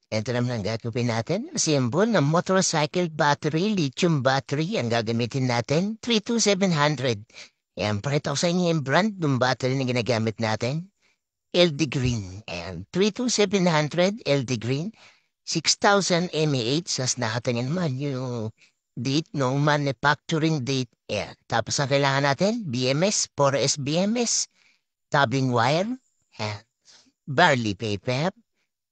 Ito naman ang gagawin natin. Symbol ng motorcycle battery, lithium battery ang gagamitin natin. 32700. Ayan, pakita ko sa inyo yung brand ng battery na ginagamit natin. LD Green. Ayan, 32700 LD Green. 6,000 mAh. Sas nakatingin naman yung date ng manufacturing date. Ayan. Tapos ang kailangan natin, BMS, 4S BMS, tubbing wire, ayan, barley paper,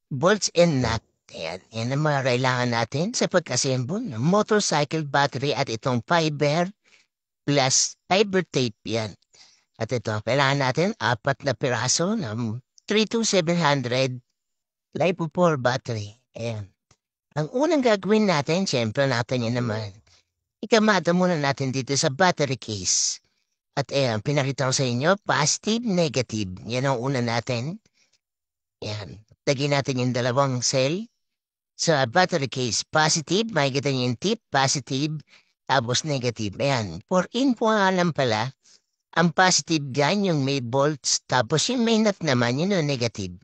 bolts and nut. Ayan, yan ang mga kailangan natin sa pagkasembol ng motorcycle battery at itong fiber plus fiber tape yan. At ito, kailangan natin 4 na piraso ng 32700 LiPo4 battery. Ayan. Ang unang gagawin natin, syempre natin yan naman. Ikamata muna natin dito sa battery case. At ayan, pinakita ko sa inyo, positive, negative. Yan ang una natin. Ayan. Lagyan natin yung dalawang cell. Sa battery case, positive, makikita niyo yung tip, positive, tapos negative. Ayan, for info nga lang pala, ang positive dyan yung may volts, tapos yung may nut naman, yun yung negative.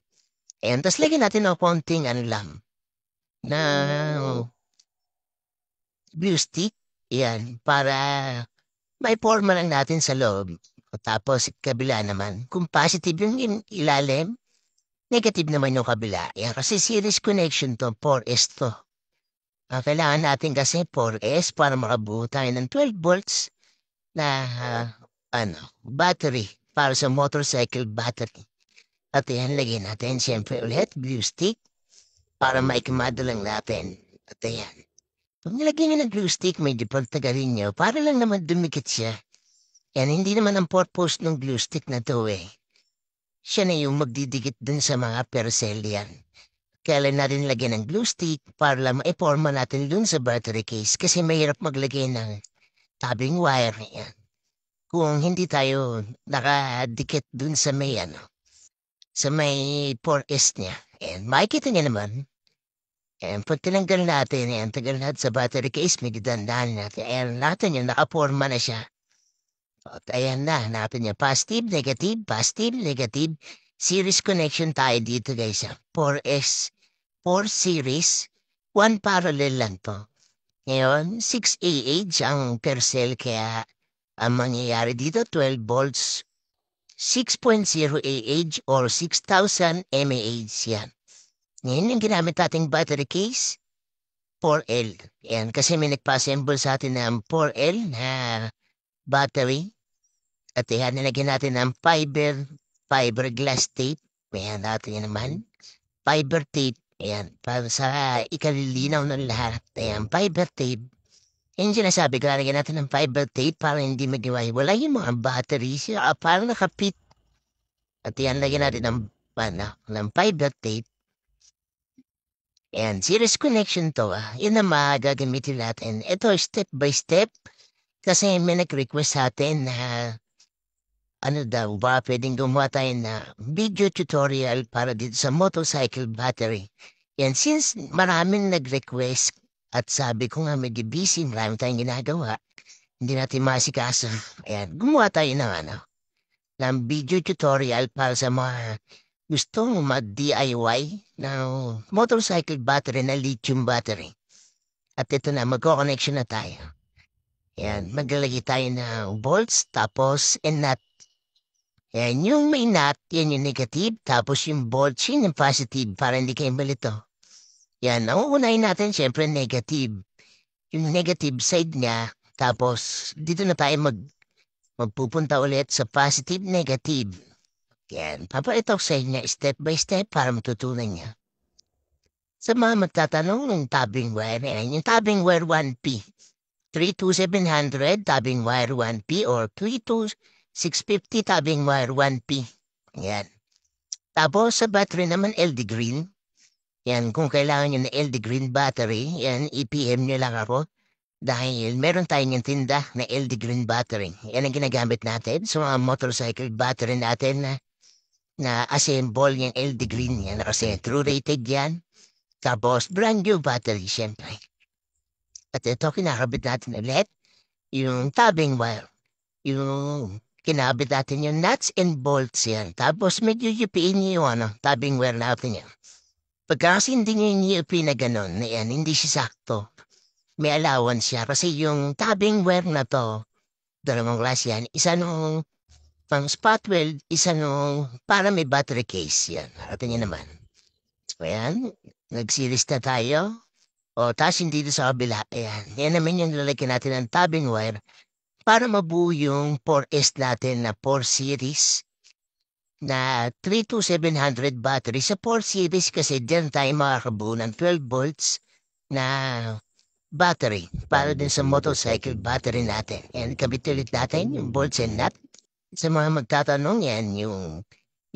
Ayan, tapos lagyan natin ng konting ano lang, na glue stick. Ayan, para may forma lang natin sa loob. Tapos kabila naman, kung positive yung ilalim, negative naman yung kabila. Ayan, kasi series connection to, 4S to. Kailangan natin kasi 4S para makabuo tayo ng 12 volts na battery para sa motorcycle battery. At yan, lagyan natin siyempre ulit glue stick para maikamado lang natin. At ayan. Pag nilagyan nyo ng glue stick, may pagtagalin nyo para lang naman dumikit siya. Yan, hindi naman ang purpose ng glue stick na to eh. Siya na yung magdidikit dun sa mga percel yan. Kailan natin lagyan ng glue stick para lang maiporma natin dun sa battery case kasi mahirap maglagay ng tabbing wire yan. Kung hindi tayo nakadikit dun sa may sa may 4S niya. And makikita niya naman. And pag tinanggal natin, yan, tagal natin sa battery case, may gidandaan natin. Ayan, natin yun, nakaporma na siya. At ayan na, natin niya, positive, negative. Series connection tayo dito guys. 4S, 4 series, 1 parallel lang to. Ngayon, 6 AH ang per cell kaya ang mangyayari dito 12 volts, 6.0 AH or 6,000 mAh yan. Ngayon yung ginamit nating battery case, 4L. Yan, kasi may nagpa-assemble sa atin ng 4L na battery. At yan, nilagyan natin ng fiberglass tape. Ayan, natin yan naman. Fiber tape. Ayan, para sa ikalilinaw ng lahat. Ayan, fiber tape. Yung sinasabi ko, lalagyan natin ng fiber tape para hindi magiwala yung mga batteries. Para nakapit. At yan, lagyan natin ng fiber tape. And series connection to. Yun na magagamitin natin. Ito, step by step. Kasi may nag-request sa atin na ano daw ba, pwedeng gumawa tayo na video tutorial para dito sa motorcycle battery. Yan, since maraming nag-request at sabi ko nga medyo busy, maraming tayong ginagawa, hindi natin masikaso. Ayan, gumawa tayo ng video tutorial para sa mga gustong mag-DIY ng motorcycle battery na lithium battery. At ito na, magko-connection na tayo. Ayan, maglalagay tayo ng bolts, tapos and nut. Yan, yung may nut, yan yung negative, tapos yung bolts, yun yung positive, para hindi kayo malito. Yan, ang uunahin natin, syempre, negative. Yung negative side niya, tapos dito na tayo magpupunta ulit sa positive, negative. Yan, papalitok sa inyo step by step para matutunan niya. Sa mga magtatanong ng tabbing wire, yan, yung tabbing wire 1P. 32700 tabbing wire 1P or 32650 tabbing wire 1P. Yan. Tapos sa battery naman LD Green. Yan, kung kailangan nyo na LD Green battery, yan, i-PM nyo lang ako. Dahil meron tayong yung tinda na LD Green battery. Yan ang ginagamit natin sa mga motorcycle battery natin na assemble yung LD Green yan. Kasi true rated yan. Tapos brand new battery, syempre. At ito, kinakabit natin ulit yung tabbing wire. Yung kinabit natin yung nuts and bolts yan. Tapos medyo yupiin nyo yung tabbing wire natin yan. Pagka kasi hindi niya yung UP na gano'n, na yan, hindi siya sakto. May allowance siya kasi yung tapping wire na 'to, dalawang klase yan, isa nung pang spot weld, isa nung para may battery case, yan, harapin niyo naman. So ayan, nag-series na tayo. O ta's yung dito sa kabila, ayan, yan naman yung lalagyan natin ng tapping wire para mabuo yung 4S natin na 4 series na 32700 battery. Sa 4 series kasi diyan tayo makakabuo ng 12 volts na battery para din sa motorcycle battery natin. And kabit ulit natin yung bolts and nut. Sa mga magtatanong yan,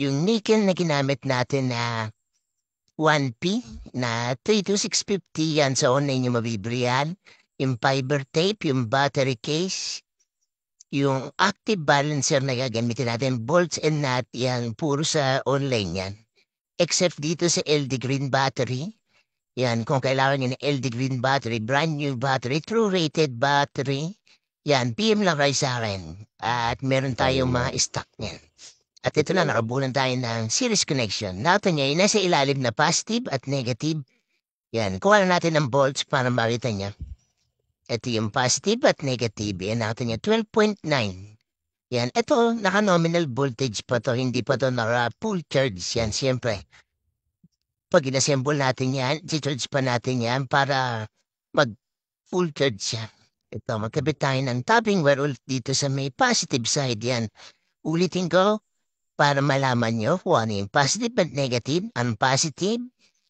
yung nickel na ginamit natin na 1P na 32650 yan sa online yung mabibili yan. Yung fiber tape, yung battery case, yung active balancer na gagamitin natin, bolts and nut, yan, puro sa online yan. Except dito sa LD Green battery, yan, kung kailangan nyo ng LD Green battery, brand new battery, true rated battery, yan, PM lang kayo sa akin. At meron tayong mga stock niyan. At ito na, nakabunan tayo ng series connection. Natin niya, yung nasa ilalim na positive at negative. Yan, kuha na natin ng volts para makita niya. Ito yung positive at negative. Yan natin niya, 12.9. Yan, ito, naka-nominal voltage pa to, hindi pa to naka-full charge. Yan, siyempre. Pag inassemble natin yan, si-charge pa natin yan para mag-full charge siya. Ito, magkabit tayo ng tapping wire ulit dito sa may positive side yan. Ulitin ko para malaman nyo kung ano yung positive at negative. Ang positive,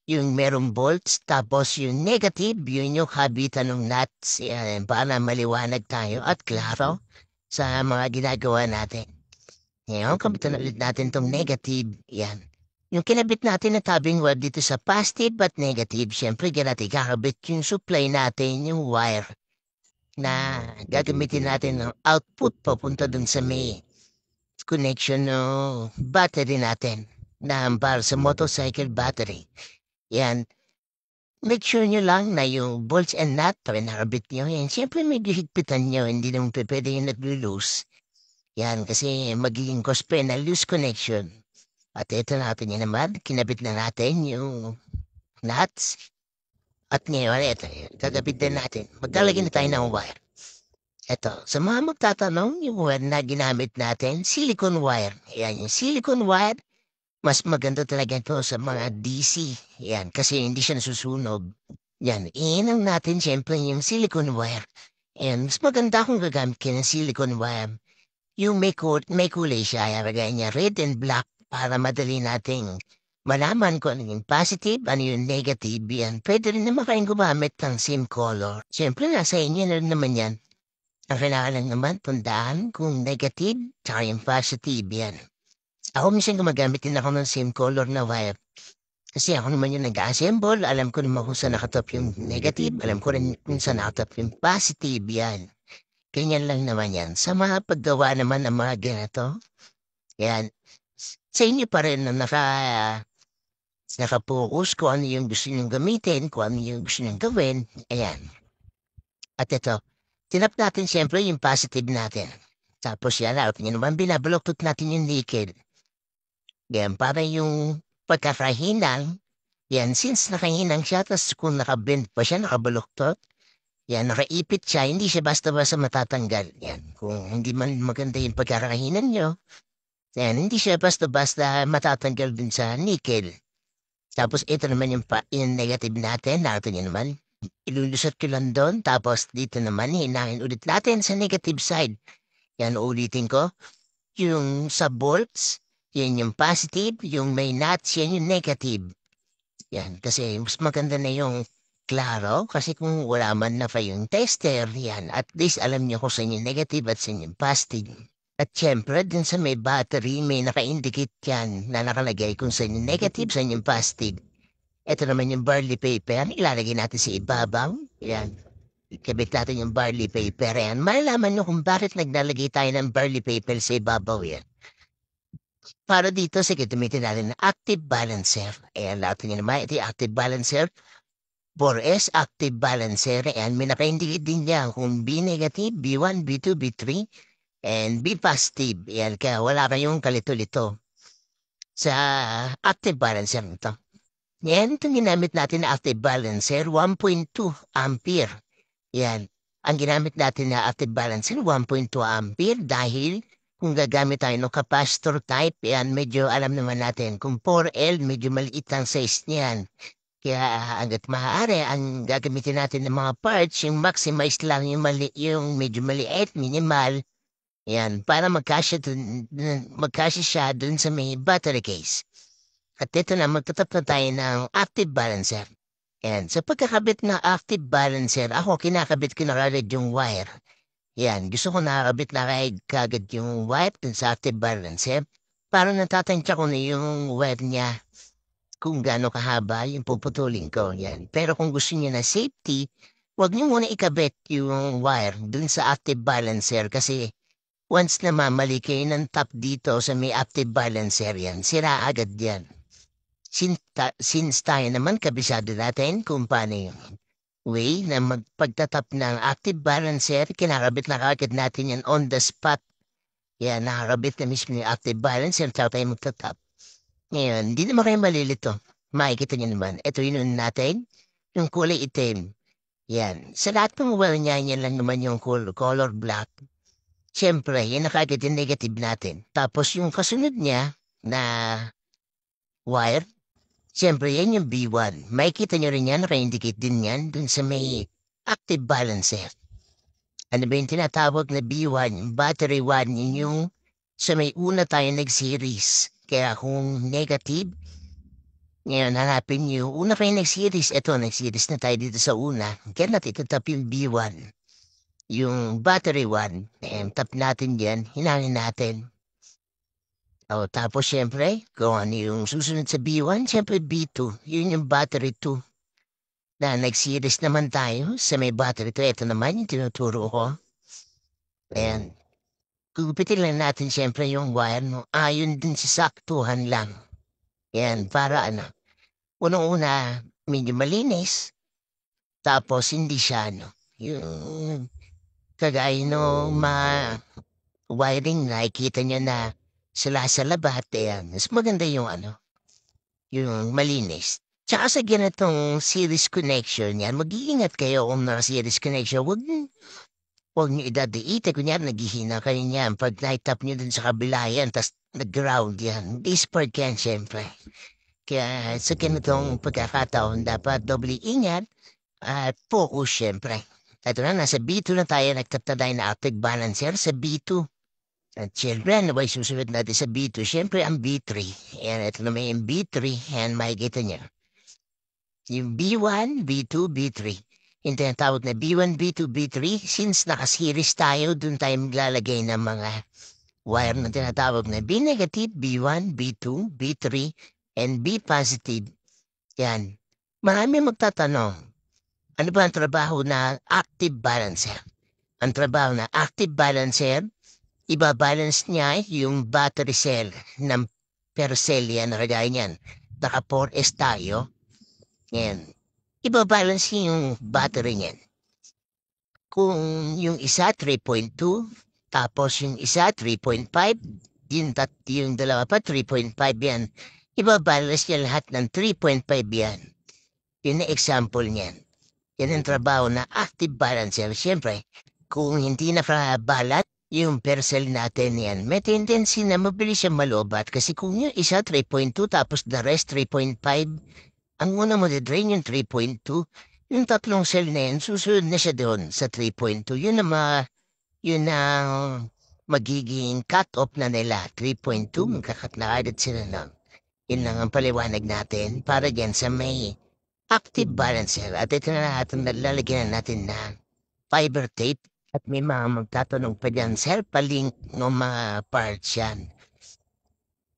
yung merong volts, tapos yung negative, yun yung kabitan ng nuts. Yan, para maliwanag tayo at klaro sa mga ginagawa natin. Ngayon, kabitan ulit natin tong negative. Yan. Yung kinabit natin na tapping wire dito sa positive at negative, syempre natin kakabit yung supply natin, yung wire na gagamitin natin ng output papunta dun sa may connection no battery natin na para sa motorcycle battery. Yan. Make sure nyo lang na yung bolts and nut, pag nakabit nyo, yan, syempre medyo higpitan nyo, hindi naman pwede yung nag-loose. Yan, kasi magiging cause pa na loose connection. At ito natin yan naman, kinabit na natin yung nuts. At ngayon, ito, gagabit din natin. Maglalagay na tayo ng wire. Ito, sa mga magtatanong, yung wire na ginamit natin, silicone wire. Yan, yung silicone wire, mas maganda talaga ito sa mga DC. Yan, kasi hindi siya nasusunog. Yan, iinang natin siyempre yung silicone wire. And mas maganda kung gagamit kayo ng silicone wire. Yung may kulay siya, ilagay niya red and black para madali nating malaman kung ano yung positive, ano yung negative yan. Pwede rin naman kayong gumamit ng same color. Siyempre, nasa inyo na rin naman yan. Ang kailangan lang naman, tandaan kung negative, tsaka yung positive yan. Ako minsan gumagamit din ako ng same color na wire. Kasi ako naman yung nag-assemble, alam ko naman kung saan nakatop yung negative, alam ko rin kung saan nakatop yung positive yan. Ganyan lang naman yan. Sa mga paggawa naman ng mga ganito, yan, sa inyo pa rin na nakapokus kung ano yung gusto niyong gamitin, kung ano yung gusto niyong gawin. Ayan. At ito, tinap natin siyempre yung positive natin. Tapos yan, out nyo naman, binabaloktot natin yung nickel. Yan, para yung pagkakahinang, yan, since nakahinang siya, tapos kung nakabend pa siya, nakabaloktot, yan, nakaipit siya, hindi siya basta-basta matatanggal. Yan, kung hindi man maganda yung pagkakahinan nyo, yan, hindi siya basta-basta matatanggal dun sa nickel. Tapos ito naman yung negative natin, natin yun naman. Ilulusot ko lang doon, tapos dito naman, hinangin ulit natin sa negative side. Yan, ulitin ko. Yung sa bolts, yan yung positive, yung may nuts, yan yung negative. Yan, kasi mas maganda na yung klaro, kasi kung wala man na pa yung tester, yan, at least alam niyo kung saan yung negative at saan yung positive. At syempre, din sa may battery, may naka-indicate yan na nakalagay kung saan yung negative, saan yung positive. Ito naman yung barley paper, ilalagay natin sa ibabaw. Yan. Ikabit natin yung barley paper. Yan. Malalaman nyo kung bakit naglalagay tayo ng barley paper sa ibabaw yan. Para dito, sige, gamitin natin ng active balancer. Ayan, natin yun naman. Ito yung active balancer. 4S active balancer. Ayan, may naka-indicate din yan kung B negative, B1, B2, B3, and B positive. Ayan, kaya wala kayong kalito-lito sa active balancer nito. Yan, itong ginamit natin na active balancer, 1.2 ampere. Yan. Ang ginamit natin na active balancer, 1.2 ampere dahil kung gagamit tayo ng capacitor type, yan, medyo alam naman natin. Kung 4L, medyo maliit ang size niyan. Kaya hangga't maaari, ang gagamitin natin ng mga parts, yung maximize lang yung medyo maliit, minimal, yan, para magkasya siya dun sa may battery case. At ito na, magtatap na tayo ng active balancer. Yan, sa pagkakabit ng active balancer, ako kinakabit ko na kagad yung wire. Yan, gusto ko nakakabit na kagad yung wire dun sa active balancer para natatansya ko na yung wire niya kung gaano kahaba yung puputulin ko. Yan. Pero kung gusto niyo na safety, huwag niyo muna ikabit yung wire dun sa active balancer kasi once na mamali kayo ng tap dito sa may active balancer yan, sira agad yan. Since tayo naman kabisado natin kung paano yung way na magpagtatap ng active balancer, kinakabit na kagad natin yan on the spot. Yan, nakakabit na mismo yung active balancer, tsaka tayo magtatap. Ngayon, hindi naman kayo malilito. Makikita nyo naman, ito yun natin, yung kulay itim. Yan, sa lahat ng wire niya, yan lang naman yung color black. Siyempre, yan na kagad yung negative natin. Tapos yung kasunod niya na wire, siyempre, yan yung B1. Makikita nyo rin yan, naka-indicate din yan dun sa may active balancer. Ano ba yung tinatawag na B1? Battery 1, yun yung sa may una tayo nag-series. Kaya kung negative, ngayon hanapin nyo, una kayo nag-series, eto nag-series na tayo dito sa una. Kaya natin itatap yung B1. Yung battery 1, tap natin yan, hinangin natin. O, tapos syempre, kung ano yung susunod sa B1, syempre B2. Yun yung battery 2. Na nag-series naman tayo sa may battery 2. Ito naman yung tinuturo ko. Ayan. Gugupitin lang natin syempre yung wire no. Yun din sa saktuhan lang. Ayan, para ano. Unang-una, medyo malinis. Tapos hindi siya yung kagaya no wiring na ikita niya na sila sa labat, ayan. Mas maganda yung yung malinis. Tsaka sa ganitong series connection yan, mag-iingat kayo kung naka-series connection. Huwag niyo idadiite. Kunyari, naghihina kayo niyan. Pag night-tap niyo dun sa kabila yan, tas nag-ground yan. Dispark yan, syempre. Kaya sa ganitong pagkakataon, dapat doble ingat at focus, syempre. Ito na, nasa B2 na tayo, nagtatanay na active balancer sa B2. At syempre, ano ba susunod natin sa B2? Syempre, ang B3. Ayan, ito na may yung B3. Ayan, makikita niya. Yung B1, B2, B3. Yung tinatawag na B1, B2, B3. Since naka-series tayo, dun tayo maglalagay ng mga wire na tinatawag na B negative, B1, B2, B3, and B positive. Yan. Marami magtatanong, ano ba ang trabaho na active balancer? Ang trabaho na active balancer, ibabalance niya yung battery cell ng per cell yan, nakagaya niyan. Naka 4S tayo. Yan. Ibabalance niya yung battery niyan. Kung yung isa 3.2, tapos yung isa 3.5, yung dalawa pa 3.5 yan. Ibabalance niya lahat ng 3.5 yan. Yun na example niyan. Yan ang trabaho na active balancer. Siyempre, kung hindi nakabalat yung per cell natin yan, may tendency na mabilis siya malobat kasi kung yung isa 3.2 tapos the rest 3.5, ang una mo drain yung 3.2, yung tatlong cell na yan, susunod na siya doon sa 3.2. Yun ang magiging cut-off na nila, 3.2, magkakat na agad sila lang. Yun lang ang paliwanag natin para dyan sa may active balancer. At ito na natin, lalagyan natin na fiber tape. At may mga magtatanong pa dyan, sir, palink ng mga parts yan.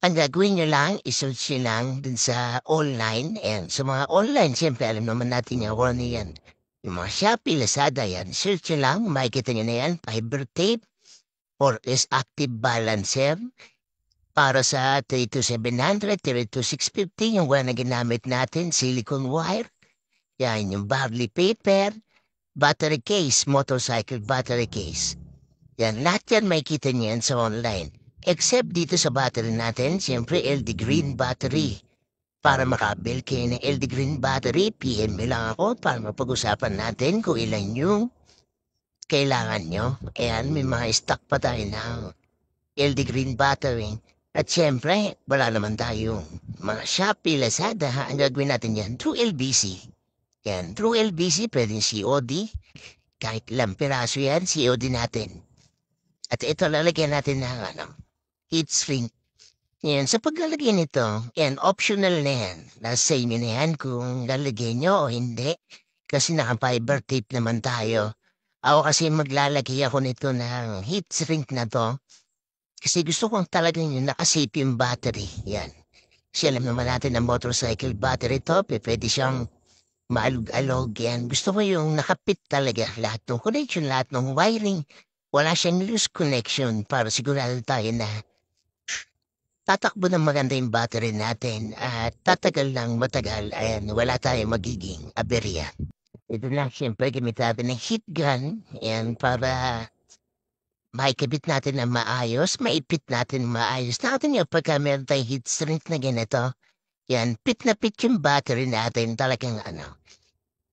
Ang gagawin nyo lang, isearch nyo lang dun sa online. And sa mga online, siyempre alam naman natin yung ano yan. Yung mga Shopee, Lazada yan, search nyo lang, makikita nyo na yan, fiber tape or is active balancer. Para sa 32700, 32650, yung wire na ginamit natin, silicone wire. Yan, yung barley paper, battery case, motorcycle battery case. Yan, lahat yan makikita niyan sa online. Except dito sa battery natin, siyempre LD Green battery. para makabil kayo ng LD Green battery, PM me lang ako para mapag-usapan natin kung ilan yung kailangan nyo. Ayan, may mga stock pa tayo ng LD Green battery. At syempre, wala naman tayong mga Shopee, Lazada. Ang gagawin natin yan through LBC. Yan, through LBC, pwedeng COD. Kahit ilang piraso yan, COD natin. At ito, lalagyan natin ng heat shrink. Yan, sa paglalagay nito, yan, optional na yan. Nasa inyo na yan kung lalagyan nyo o hindi. Kasi naka-fiber tape naman tayo. Ako kasi maglalagay ako nito ng heat shrink na to. Kasi gusto kong talagang yung nakasave yung battery. Yan. Kasi alam naman natin na motorcycle battery to, pwede siyang maalog-alog yan. Gusto ko yung nakapit talaga lahat ng connection, lahat ng wiring. Wala siyang loose connection para sigurado tayo na tatakbo ng maganda yung battery natin at tatagal ng matagal. Ayan, wala tayong magiging aberya. Ito lang, siyempre, gamit natin ng heat gun. Ayan, para maikabit natin na maayos, maipit natin maayos. Natin yung pagka meron tayong heat shrink na ganito. Yan, pit na pit yung battery natin. Talagang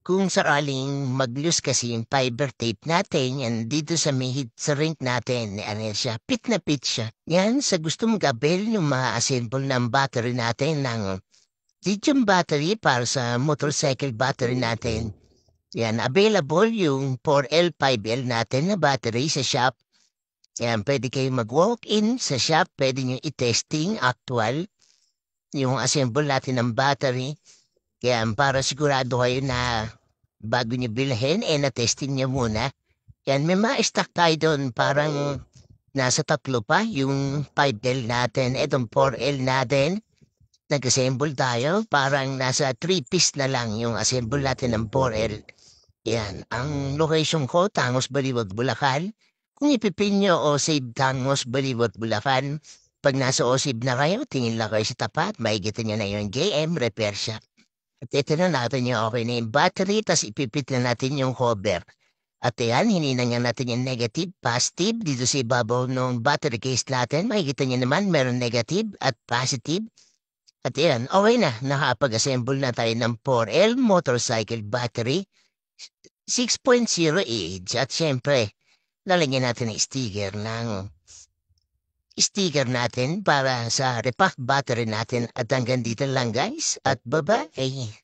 kung sakaling mag-loose kasi yung fiber tape natin, yan, dito sa may heat shrink natin, siya, pit na pit siya. Yan, sa gusto mong gabel yung ma-assemble ng battery natin ng lithium battery para sa motorcycle battery natin. Yan, available yung 4L, 5L natin na battery sa shop. Yan, pwede kayo mag-walk-in sa shop, pwede nyo i-testing actual yung assemble natin ng battery. Kaya para sigurado kayo na bago nyo bilhin, na-testing nyo muna. Yan, may ma-stock tayo doon. Parang nasa 3 pa yung 5L natin. Itong 4L natin, nag-assemble tayo. Parang nasa 3-piece na lang yung assemble natin ng 4L. Yan, ang location ko, Tangos, Baliwag, Bulacan. Kung ipipin nyo o save Tangos, Baliwag, Bulacan, pag nasa OSIB na kayo, tingin lang kayo sa tapat, makikita nyo na yung JM Repair Shop. At ito na natin yung okay na yung battery, tas ipipit na natin yung cover. At yan, hininang nga natin yung negative, positive, dito sa ibabaw ng battery case natin. Makikita nyo naman, meron negative at positive. At yan, okay na, nakapag-assemble na tayo ng 4L motorcycle battery, 6.0 age. At syempre, lalagyan natin ng sticker natin para sa repack battery natin. At hanggang dito lang guys, at bye-bye.